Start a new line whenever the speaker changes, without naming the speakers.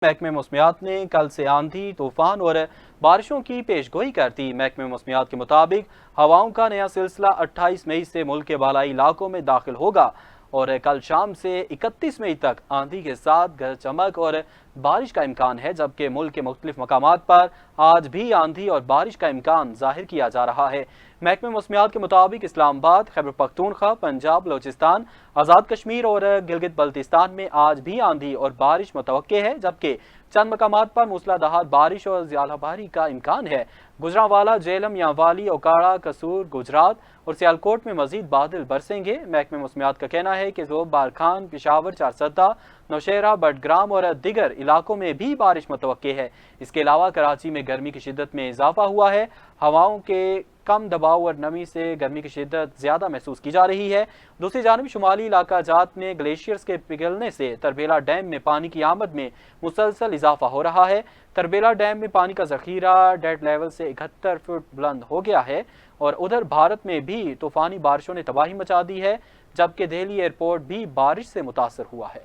محکمہ موسمیات نے کل سے آندھی طوفان اور بارشوں کی پیش گوئی کر دی۔ محکمہ موسمیات کے مطابق ہواؤں کا نیا سلسلہ 28 مئی سے ملک کے بالائی علاقوں میں داخل ہوگا اور کل شام سے 31 مئی تک آندھی کے ساتھ گرج چمک اور بارش کا امکان ہے، جبکہ ملک کے مختلف مقامات پر آج بھی آندھی اور بارش کا امکان ظاہر کیا جا رہا ہے۔ محکمہ موسمیات کے مطابق اسلام آباد، خیبر پختونخوا، پنجاب، بلوچستان، آزاد کشمیر اور گلگت بلتستان میں آج بھی آندھی اور بارش متوقع ہے، جبکہ چند مقامات پر موسلا دھار بارش اور ژالہ باری کا امکان ہے۔ گوجرانوالا، جہلم، یانوالی، اوکاڑہ، قصور، گجرات اور سیالکوٹ میں مزید بادل برسیں گے۔ محکمہ موسمیات کا کہنا ہے کہ ذوب، بارکھان، پشاور، چارسدہ، نوشہرہ، بٹگرام اور دیگر علاقوں میں بھی بارش متوقع ہے۔ اس کے علاوہ کراچی میں گرمی کی شدت میں اضافہ ہوا ہے۔ ہواؤں کے کم دباؤ اور نمی سے گرمی کی شدت زیادہ محسوس کی جا رہی ہے۔ دوسری جانب شمالی علاقہ جات میں گلیشیئرز کے پگھلنے سے تربیلا ڈیم میں پانی کی آمد میں مسلسل اضافہ ہو رہا ہے۔ تربیلا ڈیم میں پانی کا ذخیرہ ڈیڈ لیول سے 71 فٹ بلند ہو گیا ہے اور ادھر بھارت میں بھی طوفانی بارشوں نے تباہی مچا دی ہے، جبکہ دہلی ایئرپورٹ بھی بارش سے متاثر ہوا ہے۔